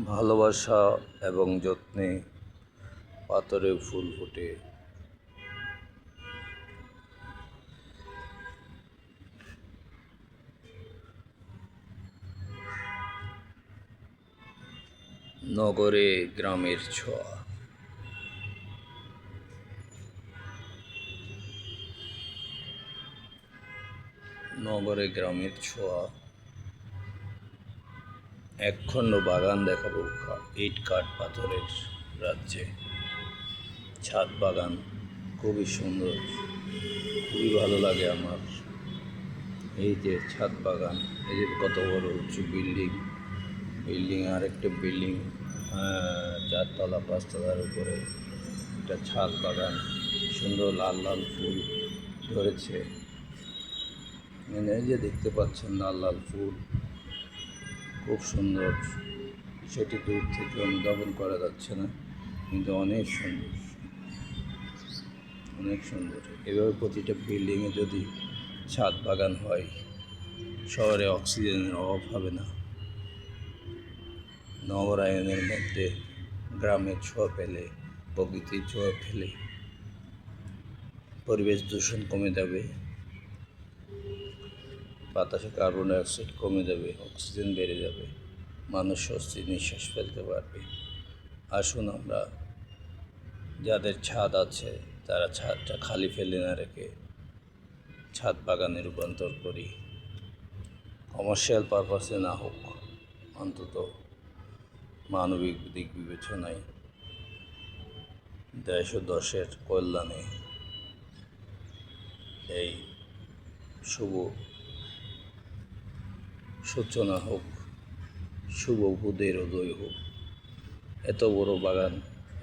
ভালোবাসা এবং যত্নে পাথরে ফুল ফোটে। নগরে গ্রামের ছোঁয়া। নগরে গ্রামের ছোঁয়া। একখণ্ড বাগান দেখাবো ইট কাঠ পাথরের রাজ্যে। ছাদ বাগান খুবই সুন্দর, খুবই ভালো লাগে আমার। এই যে ছাদ বাগান, এই যে কত বড় উঁচু বিল্ডিং আর একটা বিল্ডিং, 4 তলা 5 তলার উপরে একটা ছাদ বাগান। সুন্দর লাল লাল ফুল ধরেছে, এই যে দেখতে পাচ্ছেন লাল লাল ফুল, খুব সুন্দর। সেটি দূর থেকে অনুধাবন করা যাচ্ছে না, কিন্তু অনেক সুন্দর, অনেক সুন্দর। এভাবে প্রতিটা বিল্ডিংয়ে যদি ছাদ বাগান হয়, শহরে অক্সিজেনের অভাব হবে না। নগরায়নের মধ্যে গ্রামের ছোঁয়া পেলে, প্রকৃতির ছোঁয়া পেলে পরিবেশ দূষণ কমে যাবে, বাতাসে কার্বন ডাইঅক্সাইড কমে যাবে, অক্সিজেন বেড়ে যাবে, মানুষ স্বস্তি নিঃশ্বাস ফেলতে পারবে। আসুন আমরা, যাদের ছাদ আছে তারা ছাদটা খালি ফেলে না রেখে ছাদ বাগানে রূপান্তর করি। কমার্শিয়াল পারপাসে না হোক, অন্তত মানবিক দিক বিবেচনায়, দেশ ও দশের কল্যাণে এই শুভ সূচনা হোক, শুভ বুধের উদয় হোক। এত বড় বাগান,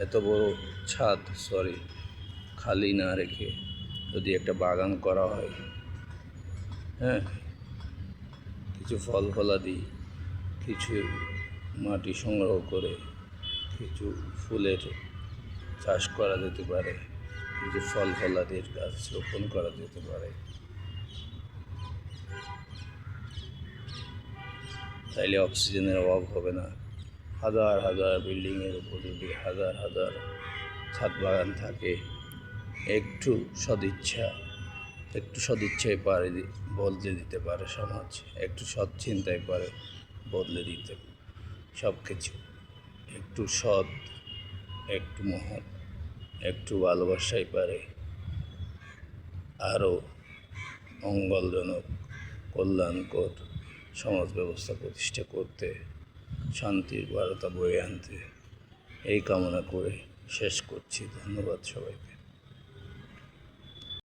এত বড় ছাদ খালি না রেখে যদি একটা বাগান করা হয়, কিছু ফল ফলাদি, কিছু মাটি সংগ্রহ করে কিছু ফুলের চাষ করা যেতে পারে, কিছু ফল ফলাদির গাছ রোপণ করা যেতে পারে, তাইলে অক্সিজেনের অভাব হবে না। হাজার হাজার বিল্ডিংয়ের উপর যদি হাজার হাজার ছাদ বাগান থাকে, একটু সদিচ্ছায় পারে বদলে দিতে পারে সমাজ, একটু সৎ চিন্তায় পারে বদলে দিতে সব কিছু। একটু সৎ, একটু মহৎ, একটু ভালোবাসাই পারে আরও মঙ্গলজনক, কল্যাণকর সমাজ ব্যবস্থা প্রতিষ্ঠা করতে, শান্তির বার্তা বয়ে আনতে। এই কামনা করে শেষ করছি। ধন্যবাদ সবাইকে।